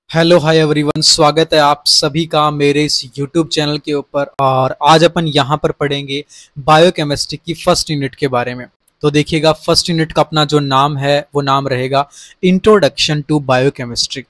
Hello hi everyone, स्वागत है आप सभी का मेरे इस यूट्यूब चैनल के ऊपर। और आज अपन यहाँ पर पढ़ेंगे बायोकेमिस्ट्री की फर्स्ट यूनिट के बारे में। तो देखिएगा, फर्स्ट यूनिट का अपना जो नाम है वो नाम रहेगा इंट्रोडक्शन टू बायोकेमिस्ट्री।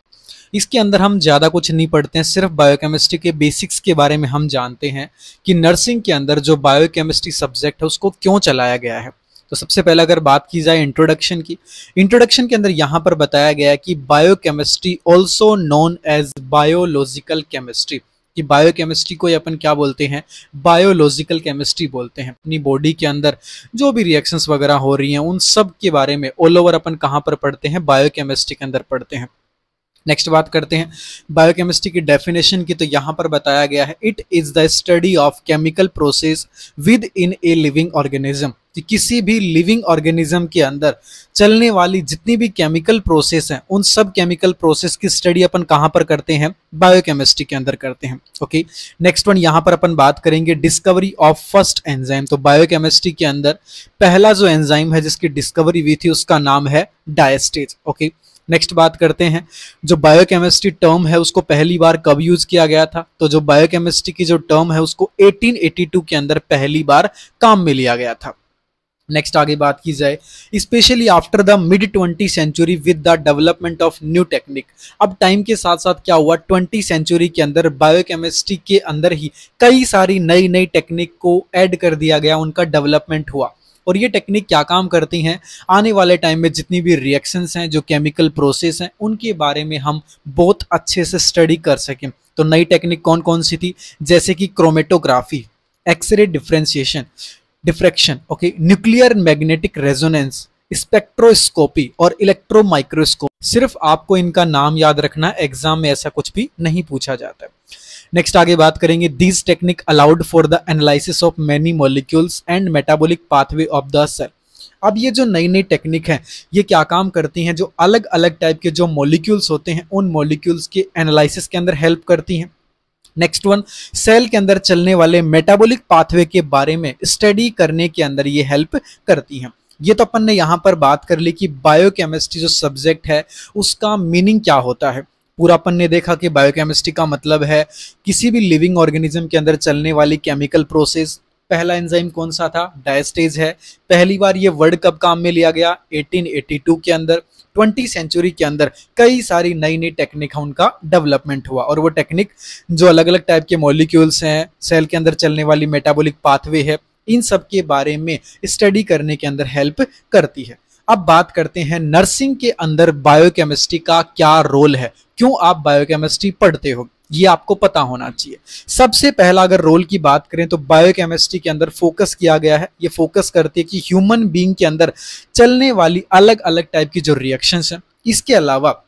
इसके अंदर हम ज़्यादा कुछ नहीं पढ़ते हैं, सिर्फ बायोकेमिस्ट्री के बेसिक्स के बारे में हम जानते हैं कि नर्सिंग के अंदर जो बायोकेमिस्ट्री सब्जेक्ट है उसको क्यों चलाया गया है। तो सबसे पहले अगर बात की जाए इंट्रोडक्शन की, इंट्रोडक्शन के अंदर यहाँ पर बताया गया है कि biochemistry also known as biological chemistry, कि बायोकेमिस्ट्री को अपन क्या बोलते हैं, बायोलॉजिकल केमिस्ट्री बोलते हैं। अपनी बॉडी के अंदर जो भी रिएक्शंस वगैरह हो रही हैं उन सब के बारे में ऑल ओवर अपन कहाँ पर पढ़ते हैं, बायोकेमिस्ट्री के अंदर पढ़ते हैं। नेक्स्ट बात करते हैं बायोकेमिस्ट्री की डेफिनेशन की। तो यहाँ पर बताया गया है, it is the study of chemical process with in a living organism, कि किसी भी लिविंग ऑर्गेनिज्म के अंदर चलने वाली जितनी भी केमिकल प्रोसेस हैं उन सब केमिकल प्रोसेस की स्टडी अपन कहाँ पर करते हैं, बायोकेमिस्ट्री के अंदर करते हैं। ओके, नेक्स्ट वन यहाँ पर अपन बात करेंगे डिस्कवरी ऑफ फर्स्ट एंजाइम। तो बायोकेमिस्ट्री के अंदर पहला जो एंजाइम है जिसकी डिस्कवरी हुई थी उसका नाम है डायस्टेज। ओके, नेक्स्ट बात करते हैं जो बायोकेमिस्ट्री टर्म है उसको पहली बार कब यूज किया गया था। तो जो बायोकेमिस्ट्री की जो टर्म है उसको 1882 के अंदर पहली बार काम में लिया गया था। नेक्स्ट आगे बात की जाए, specially after the mid 20 century with the development of new technique. अब टाइम के साथ साथ क्या हुआ, 20 सेंचुरी के अंदर बायोकेमिस्ट्री के अंदर ही कई सारी नई नई टेक्निक को ऐड कर दिया गया, उनका डेवलपमेंट हुआ। और ये टेक्निक क्या काम करती हैं, आने वाले टाइम में जितनी भी रिएक्शंस हैं, जो केमिकल प्रोसेस हैं, उनके बारे में हम बहुत अच्छे से स्टडी कर सकें। तो नई टेक्निक कौन कौन सी थी, जैसे कि chromatography, x-ray differentiation, diffraction, okay, nuclear magnetic resonance, spectroscopy और इलेक्ट्रो माइक्रोस्कोप। सिर्फ आपको इनका नाम याद रखना, एग्जाम में ऐसा कुछ भी नहीं पूछा जाता है। नेक्स्ट आगे बात करेंगे, these technique allowed for the analysis of many molecules and metabolic pathway of the cell. अब ये जो नई नई टेक्निक है ये क्या काम करती हैं, जो अलग अलग टाइप के जो मॉलिक्यूल्स होते हैं उन मॉलिक्यूल्स के एनालिसिस के अंदर हेल्प करती हैं। नेक्स्ट वन, सेल के अंदर चलने वाले मेटाबॉलिक पाथवे के बारे में स्टडी करने के अंदर ये हेल्प करती हैं। ये तो अपन ने यहाँ पर बात कर ली कि बायोकेमिस्ट्री जो सब्जेक्ट है उसका मीनिंग क्या होता है। पूरा अपन ने देखा कि बायोकेमिस्ट्री का मतलब है किसी भी लिविंग ऑर्गेनिज्म के अंदर चलने वाली केमिकल प्रोसेस। पहला एंजाइम कौन सा था, डायस्टेज है। पहली बार ये वर्ड कब काम में लिया गया, 1882 के अंदर। 20 सेंचुरी के अंदर कई सारी नई नई टेक्निक है उनका डेवलपमेंट हुआ, और वो टेक्निक जो अलग अलग टाइप के मॉलिक्यूल्स हैं, सेल के अंदर चलने वाली मेटाबॉलिक पाथवे है, इन सब के बारे में स्टडी करने के अंदर हेल्प करती है। अब बात करते हैं नर्सिंग के अंदर बायोकेमिस्ट्री का क्या रोल है, क्यों आप बायोकेमिस्ट्री पढ़ते हो, ये आपको पता होना चाहिए। सबसे पहला अगर रोल की बात करें तो बायोकेमिस्ट्री के अंदर फोकस किया गया है, ये फोकस करती है कि ह्यूमन बीइंग के अंदर चलने वाली अलग अलग टाइप की जो रिएक्शंस हैं, इसके अलावा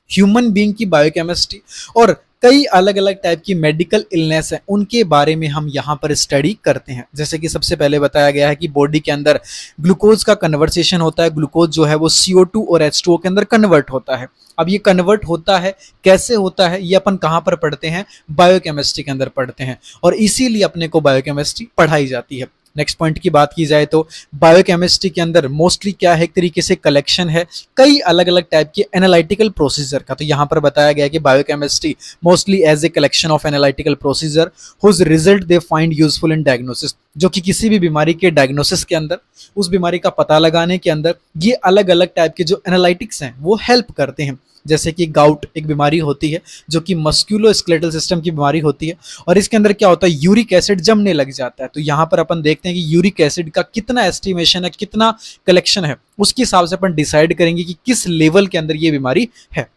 ह्यूमन बीइंग की बायोकेमिस्ट्री और कई अलग अलग टाइप की मेडिकल इलनेस है उनके बारे में हम यहाँ पर स्टडी करते हैं। जैसे कि सबसे पहले बताया गया है कि बॉडी के अंदर ग्लूकोज का कन्वर्सेशन होता है, ग्लूकोज जो है वो CO2 और H2O के अंदर कन्वर्ट होता है। अब ये कन्वर्ट होता है, कैसे होता है, ये अपन कहाँ पर पढ़ते हैं, बायोकेमिस्ट्री के अंदर पढ़ते हैं, और इसीलिए अपने को बायोकेमिस्ट्री पढ़ाई जाती है। नेक्स्ट पॉइंट की बात की जाए तो बायोकेमिस्ट्री के अंदर मोस्टली क्या है, एक तरीके से कलेक्शन है कई अलग अलग टाइप के एनालिटिकल प्रोसीजर का। तो यहाँ पर बताया गया है कि biochemistry mostly as a collection of analytical procedure whose result they find useful in diagnosis, जो कि किसी भी बीमारी के डायग्नोसिस के अंदर, उस बीमारी का पता लगाने के अंदर ये अलग अलग टाइप के जो एनालिटिक्स हैं वो हेल्प करते हैं। जैसे कि गाउट एक बीमारी होती है जो कि मस्कुलोस्केलेटल सिस्टम की बीमारी होती है, और इसके अंदर क्या होता है, यूरिक एसिड जमने लग जाता है। तो यहाँ पर अपन देखते हैं कि यूरिक एसिड का कितना एस्टिमेशन है, कितना कलेक्शन है, उसके हिसाब से अपन डिसाइड करेंगे कि किस लेवल के अंदर ये बीमारी है।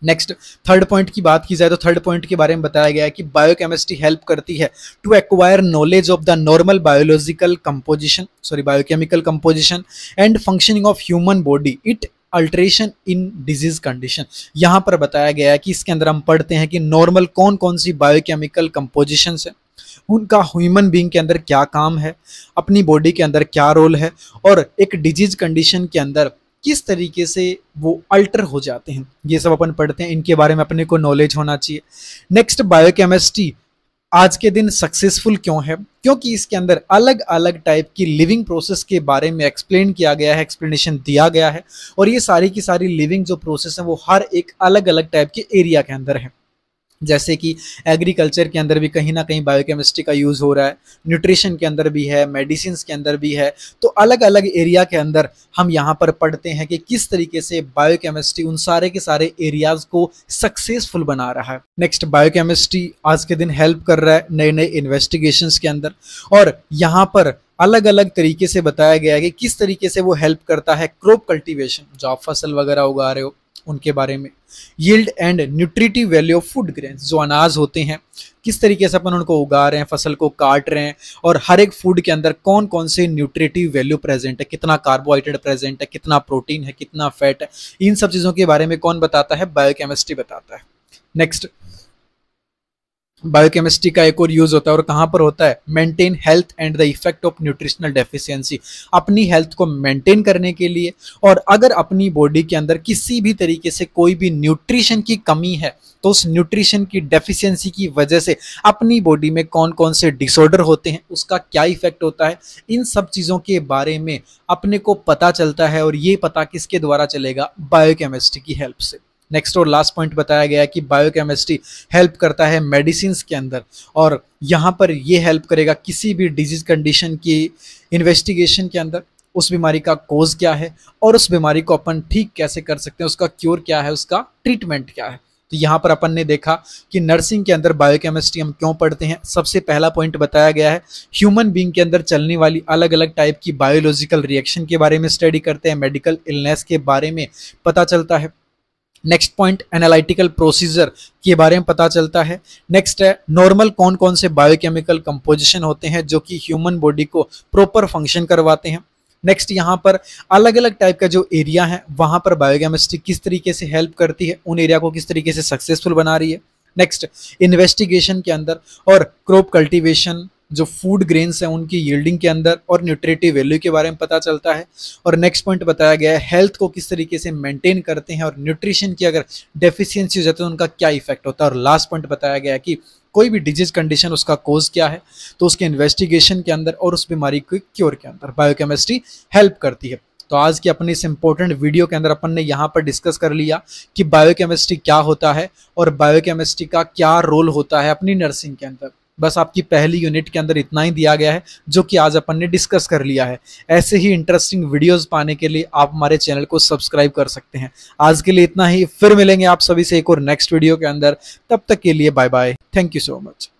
नेक्स्ट थर्ड पॉइंट की बात की जाए तो थर्ड पॉइंट के बारे में बताया गया है कि बायोकेमिस्ट्री हेल्प करती है to acquire knowledge of the normal biochemical composition and functioning of human body, it alteration in disease condition. यहाँ पर बताया गया है कि इसके अंदर हम पढ़ते हैं कि नॉर्मल कौन कौन सी बायोकेमिकल कंपोजिशंस है, उनका ह्यूमन बीइंग के अंदर क्या काम है, अपनी बॉडी के अंदर क्या रोल है, और एक डिजीज कंडीशन के अंदर किस तरीके से वो अल्टर हो जाते हैं, ये सब अपन पढ़ते हैं। इनके बारे में अपने को नॉलेज होना चाहिए। नेक्स्ट बायोकेमिस्ट्री आज के दिन सक्सेसफुल क्यों है? क्योंकि इसके अंदर अलग अलग टाइप की लिविंग प्रोसेस के बारे में एक्सप्लेन किया गया है, एक्सप्लेनेशन दिया गया है। और ये सारी की सारी लिविंग जो प्रोसेस है वो हर एक अलग अलग टाइप के एरिया के अंदर है। जैसे कि एग्रीकल्चर के अंदर भी कहीं ना कहीं बायोकेमिस्ट्री का यूज़ हो रहा है, न्यूट्रिशन के अंदर भी है, मेडिसिन के अंदर भी है। तो अलग अलग एरिया के अंदर हम यहाँ पर पढ़ते हैं कि किस तरीके से बायोकेमिस्ट्री उन सारे के सारे एरियाज को सक्सेसफुल बना रहा है। नेक्स्ट, बायोकेमिस्ट्री आज के दिन हेल्प कर रहा है नए नए इन्वेस्टिगेशंस के अंदर, और यहाँ पर अलग अलग तरीके से बताया गया है कि किस तरीके से वो हेल्प करता है क्रॉप कल्टीवेशन, जो आप फसल वगैरह उगा रहे हो उनके बारे में। Yield and nutritive value of food grains, जो अनाज होते हैं किस तरीके से अपन उनको उगा रहे हैं, फसल को काट रहे हैं, और हर एक फूड के अंदर कौन कौन से न्यूट्रिटिव वैल्यू प्रेजेंट है, कितना कार्बोहाइड्रेट प्रेजेंट है, कितना प्रोटीन है, कितना फैट है, इन सब चीजों के बारे में कौन बताता है? बायोकेमिस्ट्री बताता है। नेक्स्ट, बायोकेमिस्ट्री का एक और यूज होता है, और कहां पर होता है? Maintain health and the effect of nutritional deficiency, अपनी हेल्थ को मेंटेन करने के लिए। और अगर अपनी बॉडी के अंदर किसी भी तरीके से कोई भी न्यूट्रिशन की कमी है तो उस न्यूट्रिशन की डेफिशिएंसी की वजह से अपनी बॉडी में कौन कौन से डिसऑर्डर होते हैं, उसका क्या इफेक्ट होता है, इन सब चीजों के बारे में अपने को पता चलता है। और ये पता किसके द्वारा चलेगा? बायोकेमिस्ट्री की हेल्प से। नेक्स्ट और लास्ट पॉइंट बताया गया है कि बायोकेमिस्ट्री हेल्प करता है मेडिसिन के अंदर, और यहाँ पर ये हेल्प करेगा किसी भी डिजीज कंडीशन की इन्वेस्टिगेशन के अंदर, उस बीमारी का कोज क्या है और उस बीमारी को अपन ठीक कैसे कर सकते हैं, उसका क्योर क्या है, उसका ट्रीटमेंट क्या है। तो यहाँ पर अपन ने देखा कि नर्सिंग के अंदर बायोकेमिस्ट्री हम क्यों पढ़ते हैं। सबसे पहला पॉइंट बताया गया है ह्यूमन बीइंग के अंदर चलने वाली अलग अलग टाइप की बायोलॉजिकल रिएक्शन के बारे में स्टडी करते हैं, मेडिकल इलनेस के बारे में पता चलता है। नेक्स्ट पॉइंट, एनालिटिकल प्रोसीजर के बारे में पता चलता है। नेक्स्ट है नॉर्मल कौन कौन से बायोकेमिकल कंपोजिशन होते हैं जो कि ह्यूमन बॉडी को प्रॉपर फंक्शन करवाते हैं। नेक्स्ट, यहाँ पर अलग अलग टाइप का जो एरिया है वहां पर बायोकेमिस्ट्री किस तरीके से हेल्प करती है, उन एरिया को किस तरीके से सक्सेसफुल बना रही है। नेक्स्ट, इन्वेस्टिगेशन के अंदर और क्रॉप कल्टीवेशन, जो फूड ग्रेन्स हैं उनकी यील्डिंग के अंदर और न्यूट्रिटिव वैल्यू के बारे में पता चलता है। और नेक्स्ट पॉइंट बताया गया है हेल्थ को किस तरीके से मेंटेन करते हैं, और न्यूट्रिशन की अगर डेफिशिएंसी हो जाती है तो उनका क्या इफेक्ट होता है। और लास्ट पॉइंट बताया गया है कि कोई भी डिजीज कंडीशन उसका कोज क्या है, तो उसके इन्वेस्टिगेशन के अंदर और उस बीमारी के क्योर के अंदर बायोकेमिस्ट्री हेल्प करती है। तो आज की अपनी इस इंपॉर्टेंट वीडियो के अंदर अपन ने यहाँ पर डिस्कस कर लिया कि बायोकेमिस्ट्री क्या होता है और बायोकेमिस्ट्री का क्या रोल होता है अपनी नर्सिंग के अंदर। बस आपकी पहली यूनिट के अंदर इतना ही दिया गया है जो कि आज अपन ने डिस्कस कर लिया है। ऐसे ही इंटरेस्टिंग वीडियोस पाने के लिए आप हमारे चैनल को सब्सक्राइब कर सकते हैं। आज के लिए इतना ही, फिर मिलेंगे आप सभी से एक और नेक्स्ट वीडियो के अंदर। तब तक के लिए bye bye, thank you so much.